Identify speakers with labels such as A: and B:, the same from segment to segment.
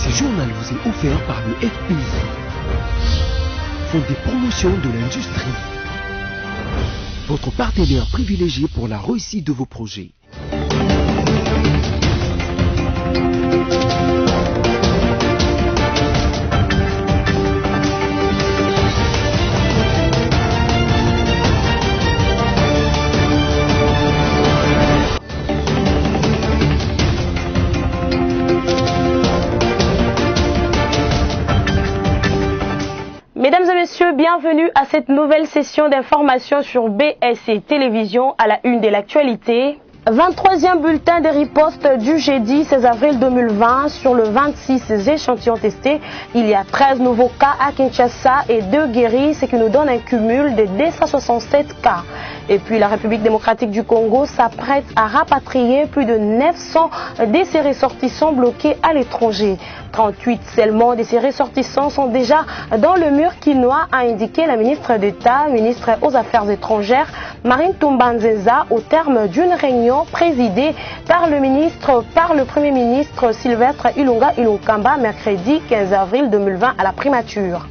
A: Ce journal vous est offert par le FPI, Fonds de promotion de l'industrie, votre partenaire privilégié pour la réussite de vos projets.
B: Mesdames et messieurs, bienvenue à cette nouvelle session d'information sur BSC Télévision à la une de l'actualité. 23e bulletin de riposte du jeudi 16 avril 2020 sur le 26 échantillons testés. Il y a 13 nouveaux cas à Kinshasa et 2 guéris, ce qui nous donne un cumul de 267 cas. Et puis la République démocratique du Congo s'apprête à rapatrier plus de 900 de ses ressortissants bloqués à l'étranger. 38 seulement de ces ressortissants sont déjà dans le mur quinois, a indiqué la ministre d'État, ministre aux Affaires étrangères, Marine Toumba-Nzenza, au terme d'une réunion présidée par le Premier ministre Sylvestre Ilunga Ilunkamba, mercredi 15 avril 2020 à la primature.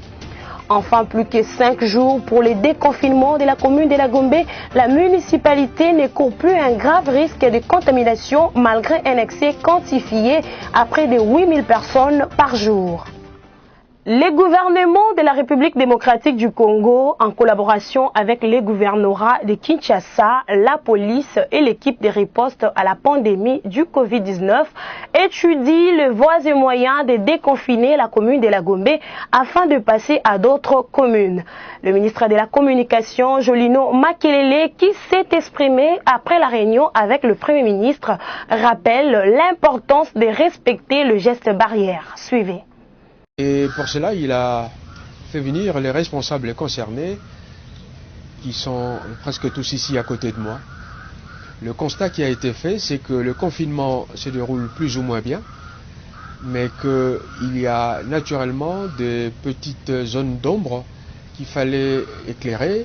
B: Enfin, plus que 5 jours pour le déconfinement de la commune de la Gombe, la municipalité ne court plus un grave risque de contamination malgré un excès quantifié à près de 8000 personnes par jour. Les gouvernements de la République démocratique du Congo, en collaboration avec les gouvernorats de Kinshasa, la police et l'équipe de riposte à la pandémie du Covid-19, étudient les voies et moyens de déconfiner la commune de la Gombe afin de passer à d'autres communes. Le ministre de la Communication, Jolino Makelele, qui s'est exprimé après la réunion avec le Premier ministre, rappelle l'importance de respecter le geste barrière. Suivez.
C: Et pour cela, il a fait venir les responsables concernés, qui sont presque tous ici à côté de moi. Le constat qui a été fait, c'est que le confinement se déroule plus ou moins bien, mais qu'il y a naturellement des petites zones d'ombre qu'il fallait éclairer,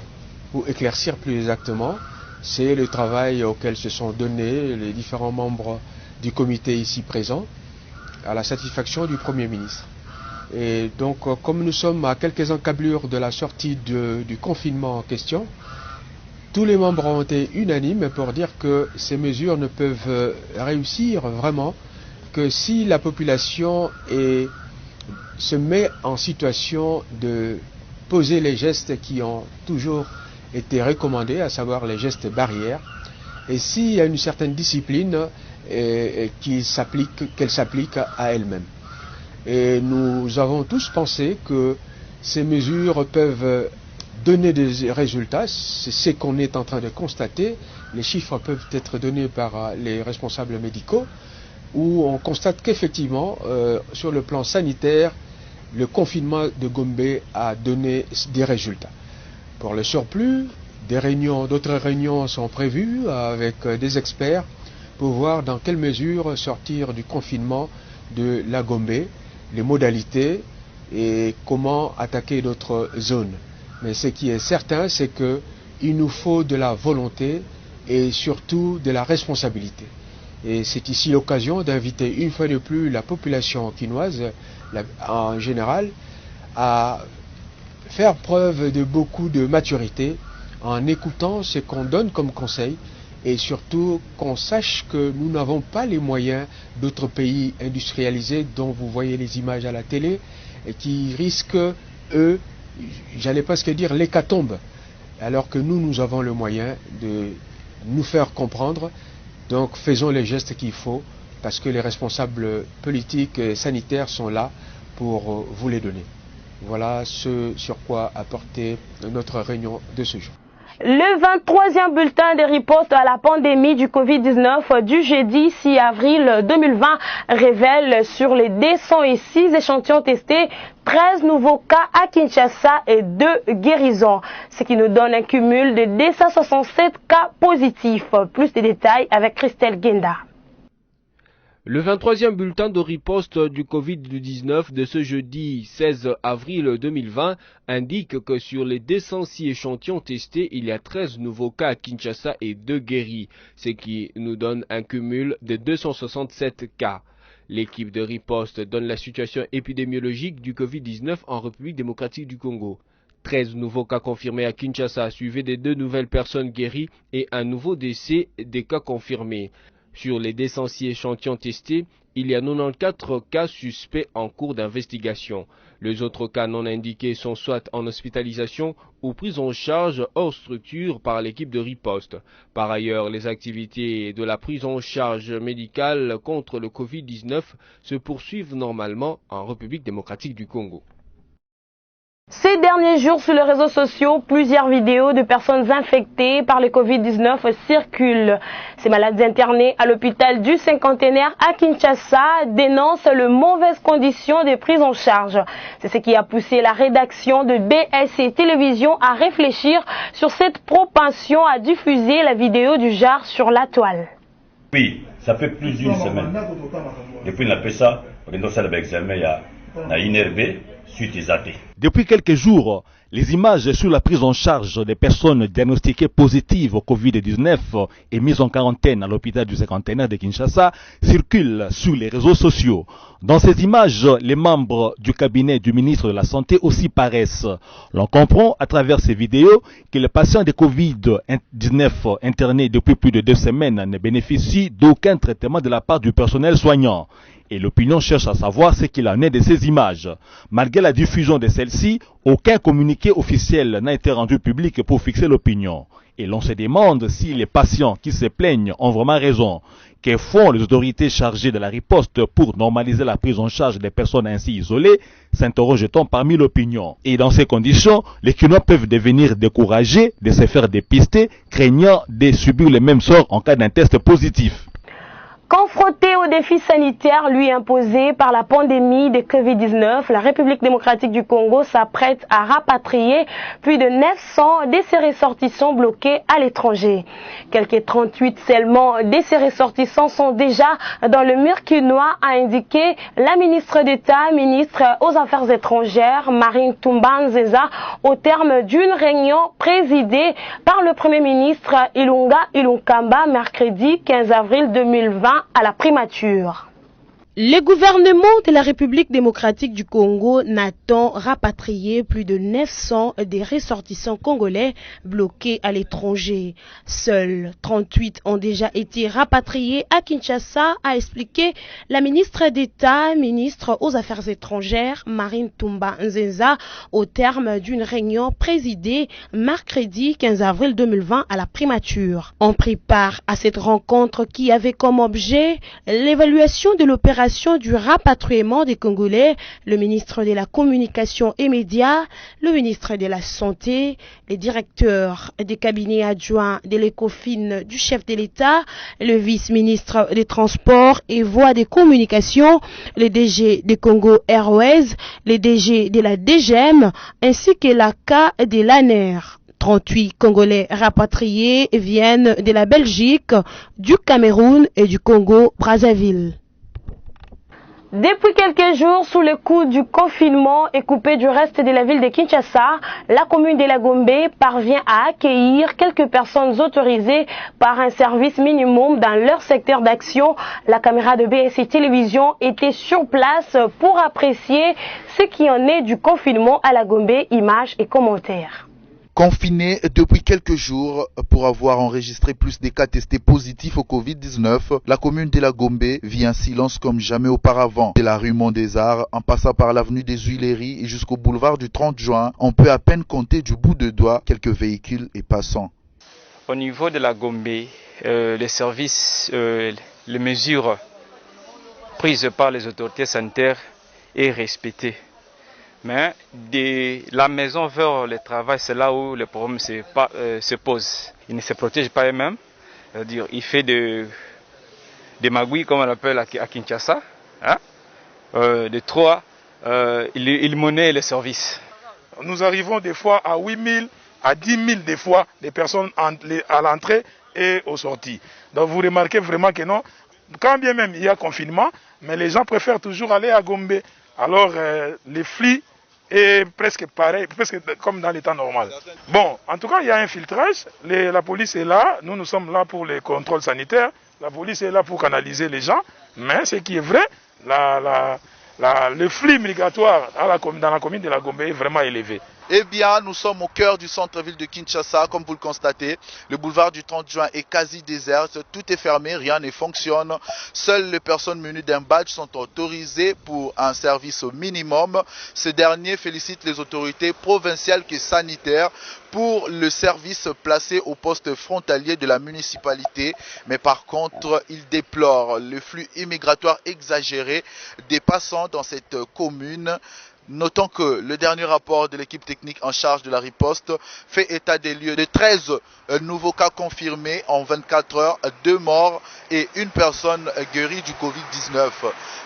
C: ou éclaircir plus exactement. C'est le travail auquel se sont donnés les différents membres du comité ici présents, à la satisfaction du Premier ministre. Et donc, comme nous sommes à quelques encablures de la sortie du confinement en question, tous les membres ont été unanimes pour dire que ces mesures ne peuvent réussir vraiment que si la population se met en situation de poser les gestes qui ont toujours été recommandés, à savoir les gestes barrières, et s'il y a une certaine discipline qu'elle s'applique à elle-même. Et nous avons tous pensé que ces mesures peuvent donner des résultats. C'est ce qu'on est en train de constater. Les chiffres peuvent être donnés par les responsables médicaux, où on constate qu'effectivement, sur le plan sanitaire, le confinement de Gombe a donné des résultats. Pour le surplus, d'autres réunions sont prévues avec des experts pour voir dans quelle mesure sortir du confinement de la Gombe, les modalités et comment attaquer d'autres zones. Mais ce qui est certain, c'est qu'il nous faut de la volonté et surtout de la responsabilité. Et c'est ici l'occasion d'inviter une fois de plus la population quinoise en général à faire preuve de beaucoup de maturité en écoutant ce qu'on donne comme conseil, et surtout qu'on sache que nous n'avons pas les moyens d'autres pays industrialisés dont vous voyez les images à la télé et qui risquent, eux, j'allais presque dire l'hécatombe, alors que nous avons le moyen de nous faire comprendre. Donc faisons les gestes qu'il faut, parce que les responsables politiques et sanitaires sont là pour vous les donner. Voilà ce sur quoi a porté notre réunion de ce jour.
B: Le 23e bulletin de riposte à la pandémie du Covid-19 du jeudi 6 avril 2020 révèle sur les 206 échantillons testés 13 nouveaux cas à Kinshasa et 2 guérisons, ce qui nous donne un cumul de 267 cas positifs. Plus de détails avec Christelle Genda.
D: Le 23e bulletin de riposte du Covid-19 de ce jeudi 16 avril 2020 indique que sur les 206 échantillons testés, il y a 13 nouveaux cas à Kinshasa et 2 guéris, ce qui nous donne un cumul de 267 cas. L'équipe de riposte donne la situation épidémiologique du Covid-19 en République démocratique du Congo. 13 nouveaux cas confirmés à Kinshasa, suivis de 2 nouvelles personnes guéries et un nouveau décès des cas confirmés. Sur les 206 échantillons testés, il y a 94 cas suspects en cours d'investigation. Les autres cas non indiqués sont soit en hospitalisation ou pris en charge hors structure par l'équipe de riposte. Par ailleurs, les activités de la prise en charge médicale contre le Covid-19 se poursuivent normalement en République démocratique du Congo.
B: Ces derniers jours, sur les réseaux sociaux, plusieurs vidéos de personnes infectées par le Covid-19 circulent. Ces malades internés à l'hôpital du Cinquantenaire à Kinshasa dénoncent les mauvaises conditions de prise en charge. C'est ce qui a poussé la rédaction de BSC Télévision à réfléchir sur cette propension à diffuser la vidéo du genre sur la toile.
E: Oui, ça fait plus d'une semaine. Depuis, on a fait ça, on a fait l'examen, il y a INRB.
F: Depuis quelques jours, les images sur la prise en charge des personnes diagnostiquées positives au Covid-19 et mises en quarantaine à l'hôpital du Cinquantenaire de Kinshasa circulent sur les réseaux sociaux. Dans ces images, les membres du cabinet du ministre de la Santé aussi paraissent. L'on comprend à travers ces vidéos que les patients de Covid-19 internés depuis plus de 2 semaines ne bénéficient d'aucun traitement de la part du personnel soignant. Et l'opinion cherche à savoir ce qu'il en est de ces images. Malgré la diffusion de celles-ci, aucun communiqué officiel n'a été rendu public pour fixer l'opinion. Et l'on se demande si les patients qui se plaignent ont vraiment raison. Que font les autorités chargées de la riposte pour normaliser la prise en charge des personnes ainsi isolées, s'interroge-t-on parmi l'opinion. Et dans ces conditions, les Kinois peuvent devenir découragés de se faire dépister, craignant de subir le même sort en cas d'un test positif.
B: Confrontée aux défis sanitaires lui imposés par la pandémie de Covid-19, la République démocratique du Congo s'apprête à rapatrier plus de 900 de ses ressortissants bloqués à l'étranger. Quelques 38 seulement de ces ressortissants sont déjà dans le mur quinois, a indiqué la ministre d'État, ministre aux Affaires étrangères, Marine Toumba-Nzenza, au terme d'une réunion présidée par le Premier ministre Ilunga Ilunkamba mercredi 15 avril 2020. À la primature. Le gouvernement de la République démocratique du Congo n'attend rapatrier plus de 900 des ressortissants congolais bloqués à l'étranger. Seuls 38 ont déjà été rapatriés à Kinshasa, a expliqué la ministre d'État, ministre aux Affaires étrangères, Marine Toumba-Nzenza, au terme d'une réunion présidée mercredi 15 avril 2020 à la primature. On prit part à cette rencontre qui avait comme objet l'évaluation de l'opération du rapatriement des Congolais, le ministre de la Communication et Médias, le ministre de la Santé, les directeurs des cabinets adjoints de l'ECOFIN du chef de l'État, le vice-ministre des Transports et Voies de Communication, les DG des Congo Airways, les DG de la DGM, ainsi que la CA de l'ANER. 38 Congolais rapatriés viennent de la Belgique, du Cameroun et du Congo-Brazzaville. Depuis quelques jours, sous le coup du confinement et coupée du reste de la ville de Kinshasa, la commune de la Gombe parvient à accueillir quelques personnes autorisées par un service minimum dans leur secteur d'action. La caméra de BSC Télévision était sur place pour apprécier ce qui en est du confinement à la Gombe, images et commentaires.
G: Confiné depuis quelques jours pour avoir enregistré plus de cas testés positifs au Covid-19, la commune de la Gombe vit en silence comme jamais auparavant. De la rue Mont-des-Arts, en passant par l'avenue des Huileries et jusqu'au boulevard du 30 juin, on peut à peine compter du bout de doigt quelques véhicules et passants.
H: Au niveau de la Gombe, les services, les mesures prises par les autorités sanitaires est respectées. Mais de la maison vers le travail, c'est là où le problème se pose. Ils ne se protègent pas eux-mêmes. C'est-à-dire, il fait des magouilles, comme on l'appelle à Kinshasa. Hein? De trois, il monnaie les services.
I: Nous arrivons des fois à 8 000, à 10 000 des fois, des personnes à l'entrée et aux sorties. Donc vous remarquez vraiment que non, quand bien même il y a confinement, mais les gens préfèrent toujours aller à Gombe. Alors les flux est presque pareil, presque comme dans l'état normal. Bon, en tout cas, il y a un filtrage. La police est là. Nous sommes là pour les contrôles sanitaires. La police est là pour canaliser les gens. Mais ce qui est vrai, le flux migratoire dans la commune de la Gombe est vraiment élevé.
G: Eh bien, nous sommes au cœur du centre-ville de Kinshasa, comme vous le constatez. Le boulevard du 30 juin est quasi désert, tout est fermé, rien ne fonctionne. Seules les personnes munies d'un badge sont autorisées pour un service au minimum. Ce dernier félicite les autorités provinciales et sanitaires pour le service placé au poste frontalier de la municipalité. Mais par contre, il déplore le flux immigratoire exagéré des passants dans cette commune. Notons que le dernier rapport de l'équipe technique en charge de la riposte fait état des lieux de 13 nouveaux cas confirmés en 24 heures, 2 morts et une personne guérie du Covid-19.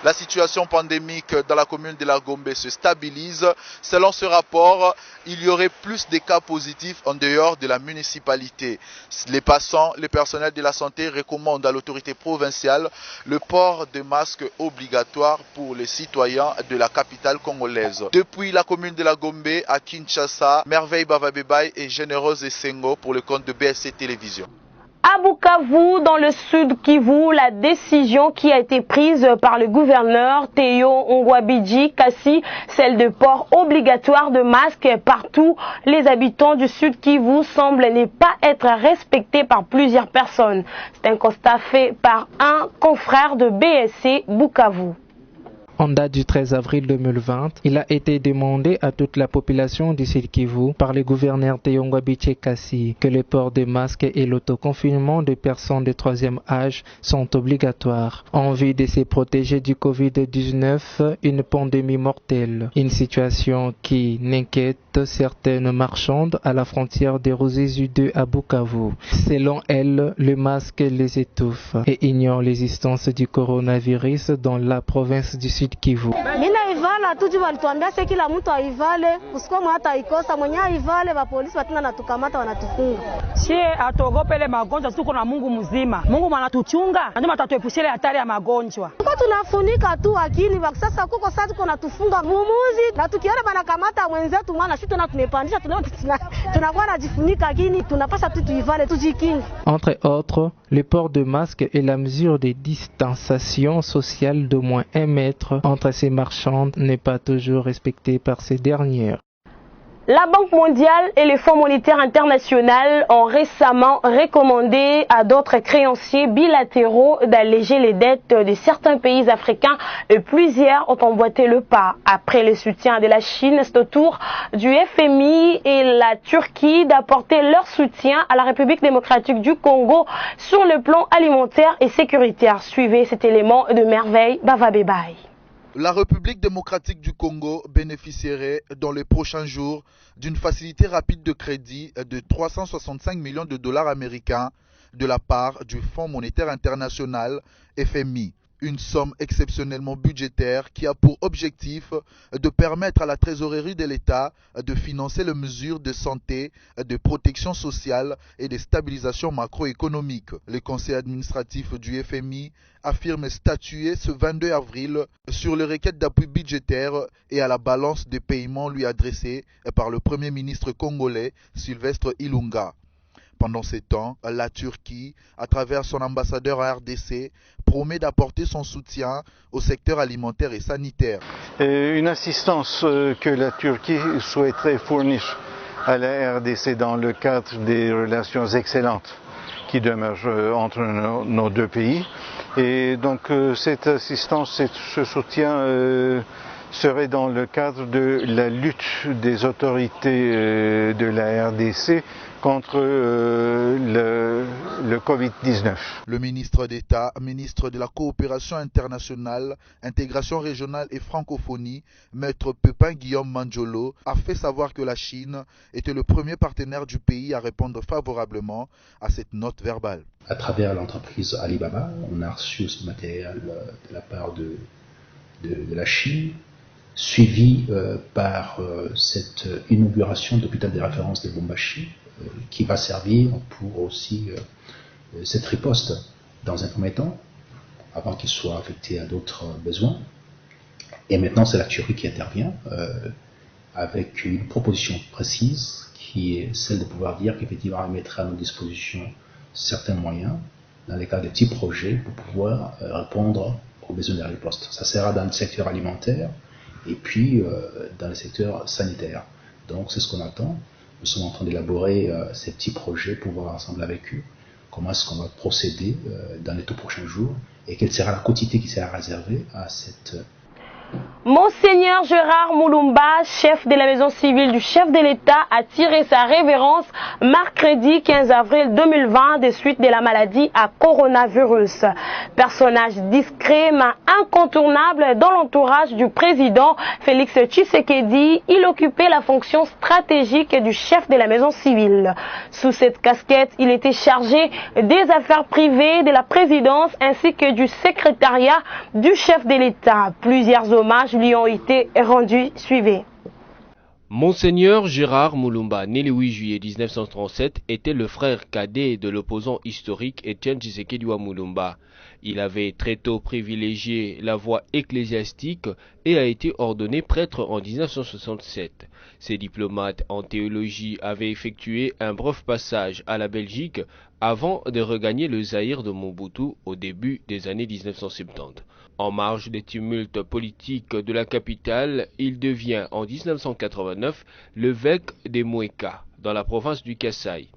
G: La situation pandémique dans la commune de la Gombe se stabilise. Selon ce rapport, il y aurait plus de cas positifs en dehors de la municipalité. Les passants, le personnel de la santé recommandent à l'autorité provinciale le port de masques obligatoire pour les citoyens de la capitale congolaise. Depuis la commune de la Gombe à Kinshasa, Merveille Bavabebaye et Généreuse Essengo pour le compte de BSC Télévision.
B: À Bukavu, dans le sud Kivu, la décision qui a été prise par le gouverneur Théo Ngwabidji Kassi, celle de port obligatoire de masques partout, les habitants du sud Kivu semblent ne pas être respectés par plusieurs personnes. C'est un constat fait par un confrère de BSC Bukavu.
J: En date du 13 avril 2020, il a été demandé à toute la population du Sud Kivu par le gouverneur Théo Ngwabidji Kassi que le port de masques et l'autoconfinement des personnes de troisième âge sont obligatoires en vue de se protéger du Covid-19, une pandémie mortelle. Une situation qui n'inquiète certaines marchandes à la frontière de Ruzizi 2 à Bukavu. Selon elles, le masque les étouffe et ignore l'existence du coronavirus dans la province du Sud Kivu.
K: Mina ivala tuji walituambia se kila mtu aivale usikoma hata ikosa mwenye aivale wa polisi watina natukamata wanatufunga.
L: Sie atogopele magonjwa tuko na Mungu mzima. Mungu anatuchunga na ndio atatuepushia hatari ya magonjwa.
K: Tuko tunafunika tu akini sasa kuko sasa tuko natufunga mumuzi na tukiona banakamata mwenzetu mwana sisi tuna tunepandisha tunakuwa najifunika akini tunapasha tu tuivale tujikinge.
J: Entre autres, le port de masque et la mesure de distanciation sociale d'au moins 1 mètre entre ces marchandes n'est pas toujours respectée par ces dernières.
B: La Banque mondiale et le Fonds monétaire international ont récemment recommandé à d'autres créanciers bilatéraux d'alléger les dettes de certains pays africains et plusieurs ont emboîté le pas. Après le soutien de la Chine, c'est au tour du FMI et la Turquie d'apporter leur soutien à la République démocratique du Congo sur le plan alimentaire et sécuritaire. Suivez cet élément de Merveille Bavabebaye.
G: La République démocratique du Congo bénéficierait dans les prochains jours d'une facilité rapide de crédit de 365 millions de dollars américains de la part du Fonds monétaire international FMI. Une somme exceptionnellement budgétaire qui a pour objectif de permettre à la trésorerie de l'État de financer les mesures de santé, de protection sociale et de stabilisation macroéconomique. Le conseil administratif du FMI affirme statuer ce 22 avril sur les requêtes d'appui budgétaire et à la balance de paiement lui adressée par le Premier ministre congolais Sylvestre Ilunga. Pendant ces temps, la Turquie, à travers son ambassadeur en RDC, promet d'apporter son soutien au secteur alimentaire et sanitaire.
M: Une assistance que la Turquie souhaiterait fournir à la RDC dans le cadre des relations excellentes qui demeurent entre nos deux pays. Et donc cette assistance, ce soutien serait dans le cadre de la lutte des autorités de la RDC contre le Covid-19.
G: Le ministre d'État, ministre de la Coopération internationale, intégration régionale et francophonie, Maître Pépin Guillaume Manjolo, a fait savoir que la Chine était le premier partenaire du pays à répondre favorablement à cette note verbale.
N: À travers l'entreprise Alibaba, on a reçu ce matériel de la part de la Chine, suivi par cette inauguration d'hôpital de référence de Bombashi, qui va servir pour aussi cette riposte dans un premier temps, avant qu'il soit affecté à d'autres besoins. Et maintenant, c'est la Turquie qui intervient avec une proposition précise qui est celle de pouvoir dire qu'effectivement, elle mettra à nos dispositions certains moyens dans les cas de petits projets pour pouvoir répondre aux besoins de la riposte. Ça sera dans le secteur alimentaire et puis dans le secteur sanitaire. Donc c'est ce qu'on attend. Nous sommes en train d'élaborer ces petits projets pour voir ensemble avec eux comment est-ce qu'on va procéder dans les tout prochains jours et quelle sera la quantité qui sera réservée à cette...
B: Monseigneur Gérard Moulumba, chef de la maison civile du chef de l'État, a tiré sa révérence mercredi 15 avril 2020 des suites de la maladie à coronavirus. Personnage discret mais incontournable dans l'entourage du président Félix Tshisekedi, il occupait la fonction stratégique du chef de la maison civile. Sous cette casquette, il était chargé des affaires privées de la présidence ainsi que du secrétariat du chef de l'État. Plusieurs hommages lui ont été rendus. Suivez.
D: Monseigneur Gérard Moulumba, né le 8 juillet 1937, était le frère cadet de l'opposant historique Étienne Tshisekedi Moulumba. Il avait très tôt privilégié la voie ecclésiastique et a été ordonné prêtre en 1967. Ses diplomates en théologie avaient effectué un bref passage à la Belgique avant de regagner le Zaïre de Mobutu au début des années 1970. En marge des tumultes politiques de la capitale, il devient en 1989 l'évêque de Mouéka, dans la province du Kasaï.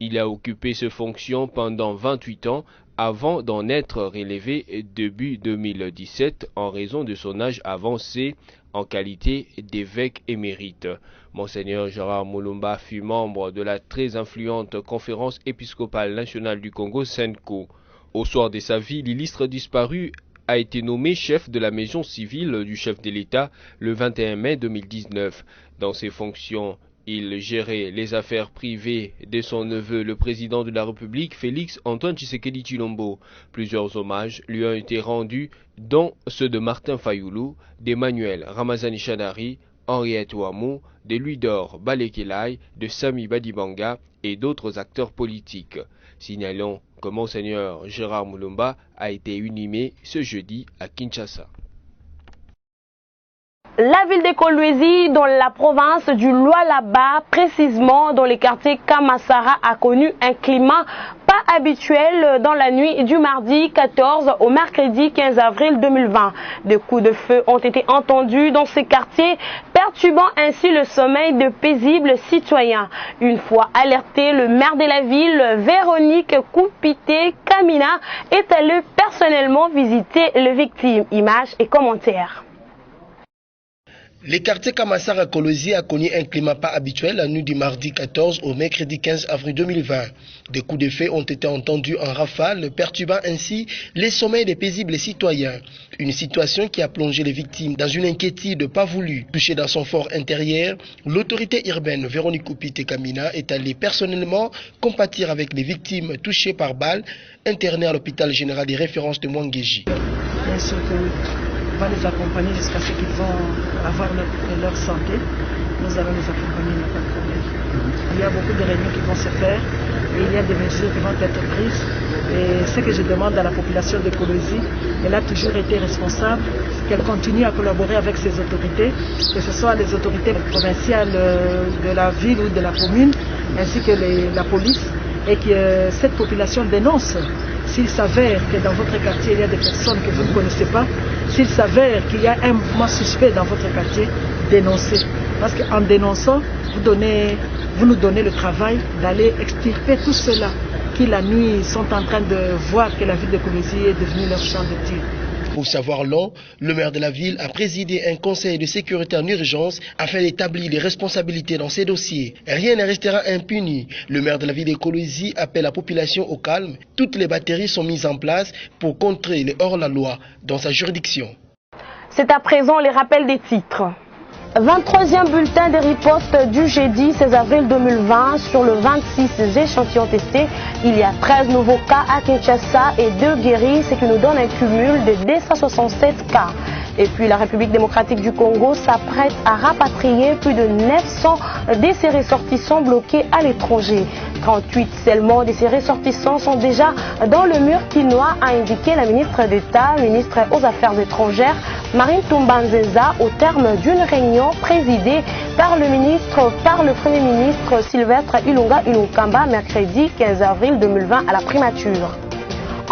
D: Il a occupé ces fonctions pendant 28 ans avant d'en être relevé début 2017 en raison de son âge avancé en qualité d'évêque émérite. Monseigneur Gérard Moulumba fut membre de la très influente Conférence épiscopale nationale du Congo, SENCO. Au soir de sa vie, l'illustre disparu a été nommé chef de la maison civile du chef de l'État le 21 mai 2019. Dans ses fonctions, il gérait les affaires privées de son neveu, le président de la République, Félix Antoine Tshisekedi Tshilombo. Plusieurs hommages lui ont été rendus, dont ceux de Martin Fayoulou, d'Emmanuel Ramazani Chanari, Henriette Ouamou, de Louis-Dor Balekelai, de Sami Badibanga et d'autres acteurs politiques. Signalons que Monseigneur Gérard Moulumba a été inhumé ce jeudi à Kinshasa.
B: La ville de Kolwezi, dans la province du Lualaba, précisément dans les quartiers Kamassara, a connu un climat pas habituel dans la nuit du mardi 14 au mercredi 15 avril 2020. Des coups de feu ont été entendus dans ces quartiers, perturbant ainsi le sommeil de paisibles citoyens. Une fois alerté, le maire de la ville, Véronique Koupité Kamina, est allé personnellement visiter les victimes. Images et commentaires.
O: Les quartiers Kamassara Kolwezi a connu un climat pas habituel la nuit du mardi 14 au mercredi 15 avril 2020. Des coups de feu ont été entendus en rafale, perturbant ainsi les sommeils des paisibles citoyens. Une situation qui a plongé les victimes dans une inquiétude pas voulue. Touchée dans son fort intérieur, l'autorité urbaine Véronique Koupité Kamina est allée personnellement compatir avec les victimes touchées par balles, internées à l'hôpital général des références de Mwangeji.
P: On va les accompagner jusqu'à ce qu'ils vont avoir leur santé. Nous allons les accompagner, il n'y a pas de problème. Il y a beaucoup de réunions qui vont se faire et il y a des mesures qui vont être prises. Et ce que je demande à la population de Kolwezi, elle a toujours été responsable, qu'elle continue à collaborer avec ses autorités, que ce soit les autorités provinciales de la ville ou de la commune, ainsi que la police, et que cette population dénonce. S'il s'avère que dans votre quartier, il y a des personnes que vous ne connaissez pas, s'il s'avère qu'il y a un mouvement suspect dans votre quartier, dénoncez. Parce qu'en dénonçant, vous nous donnez le travail d'aller extirper tout cela qui la nuit sont en train de voir que la ville de Kolwezi est devenue leur champ de tir.
O: Pour savoir long, le maire de la ville a présidé un conseil de sécurité en urgence afin d'établir les responsabilités dans ces dossiers. Rien ne restera impuni. Le maire de la ville de Kolwezi appelle la population au calme. Toutes les batteries sont mises en place pour contrer les hors-la-loi dans sa juridiction.
B: C'est à présent les rappels des titres. 23e bulletin de riposte du jeudi 16 avril 2020 sur le 26 échantillons testés. Il y a 13 nouveaux cas à Kinshasa et 2 guéris, ce qui nous donne un cumul de 267 cas. Et puis la République démocratique du Congo s'apprête à rapatrier plus de 900 de ses ressortissants bloqués à l'étranger. 38 seulement de ces ressortissants sont déjà dans le mur quinois, a indiqué la ministre d'État, ministre aux Affaires étrangères, Marine Toumba-Nzenza, au terme d'une réunion présidée par le Premier ministre Sylvestre Ilunga Ilunkamba mercredi 15 avril 2020 à la primature.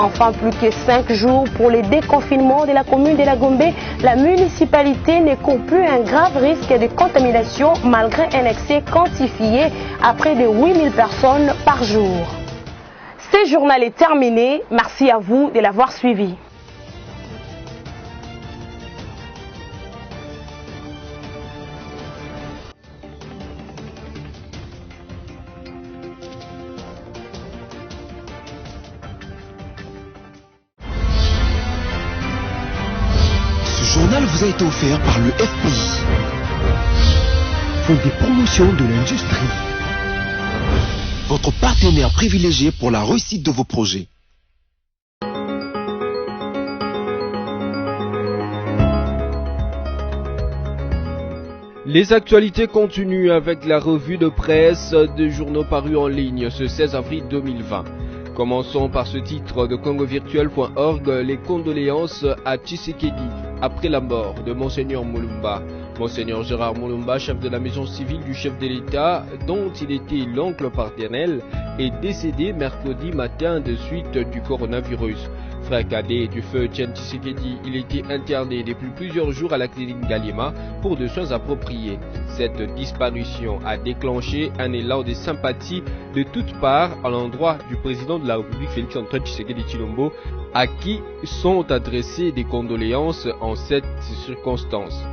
B: Enfin, plus que 5 jours pour le déconfinement de la commune de la Gombe, la municipalité ne court plus un grave risque de contamination malgré un excès quantifié à près de 8000 personnes par jour. Ce journal est terminé. Merci à vous de l'avoir suivi.
A: Ce journal vous a été offert par le FPI, Fonds des promotions de l'industrie, votre partenaire privilégié pour la réussite de vos projets.
D: Les actualités continuent avec la revue de presse des journaux parus en ligne ce 16 avril 2020. Commençons par ce titre de congovirtuel.org, les condoléances à Tshisekedi après la mort de Monseigneur Mulumba. Monseigneur Gérard Mulumba, chef de la maison civile du chef de l'État, dont il était l'oncle paternel, est décédé mercredi matin de suite du coronavirus. Frère cadet du feu Tien Tshisekedi, il était interné depuis plusieurs jours à la clinique Galima pour des soins appropriés. Cette disparition a déclenché un élan de sympathie de toutes parts à l'endroit du président de la République Félix-Antoine Tshisekedi Tshilombo, à qui sont adressées des condoléances en cette circonstance.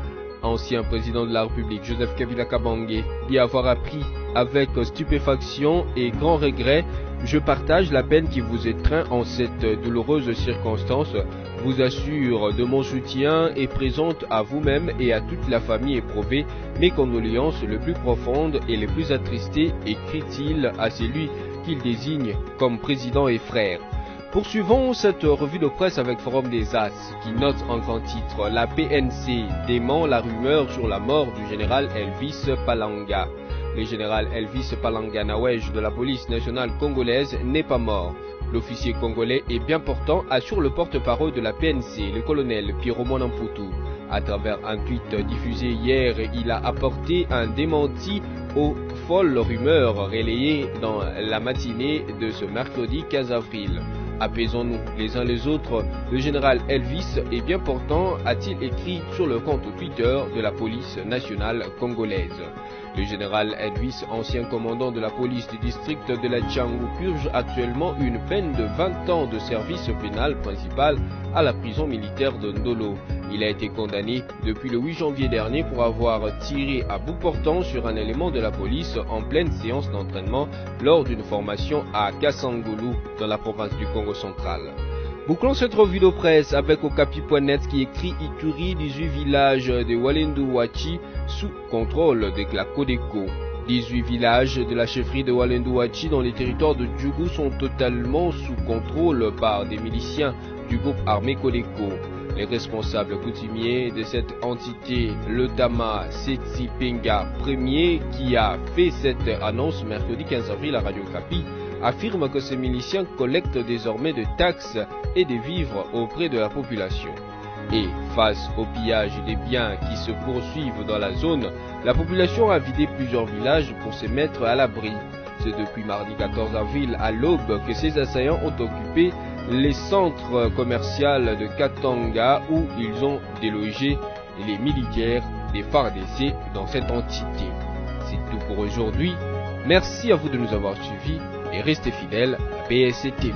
D: Ancien président de la République, Joseph Kabila Kabange, dit avoir appris avec stupéfaction et grand regret: je partage la peine qui vous étreint en cette douloureuse circonstance, vous assure de mon soutien et présente à vous-même et à toute la famille éprouvée mes condoléances les plus profondes et les plus attristées, écrit-il à celui qu'il désigne comme président et frère. Poursuivons cette revue de presse avec Forum des As, qui note en grand titre: la PNC dément la rumeur sur la mort du général Elvis Palanga. Le général Elvis Palanga Nawej de la police nationale congolaise n'est pas mort. L'officier congolais est bien portant, assure le porte-parole de la PNC, le colonel Pierrot Namputu. À travers un tweet diffusé hier, il a apporté un démenti aux folles rumeurs relayées dans la matinée de ce mercredi 15 avril. Apaisons-nous les uns les autres, le général Elvis est bien portant, a-t-il écrit sur le compte Twitter de la police nationale congolaise. Le général Elvis, ancien commandant de la police du district de la Tchangou, purge actuellement une peine de 20 ans de service pénal principal à la prison militaire de Ndolo. Il a été condamné depuis le 8 janvier dernier pour avoir tiré à bout portant sur un élément de la police en pleine séance d'entraînement lors d'une formation à Kassangoulou dans la province du Congo central. Bouclons cette revue de presse avec Okapi.net qui écrit: Ituri, 18 villages de Walendu Wachi sous contrôle de la Codeco. 18 villages de la chefferie de Walendu Wachi dans les territoires de Djougou sont totalement sous contrôle par des miliciens du groupe armé Codeco. Les responsables coutumiers de cette entité, le Dama Setsi Penga Ier, qui a fait cette annonce mercredi 15 avril à Radio Okapi, affirme que ces miliciens collectent désormais des taxes et des vivres auprès de la population. Et face au pillage des biens qui se poursuivent dans la zone, la population a vidé plusieurs villages pour se mettre à l'abri. C'est depuis mardi 14 avril à l'aube que ces assaillants ont occupé les centres commerciaux de Katanga où ils ont délogé les militaires des FARDC dans cette entité. C'est tout pour aujourd'hui. Merci à vous de nous avoir suivis et restez fidèles à BSC TV.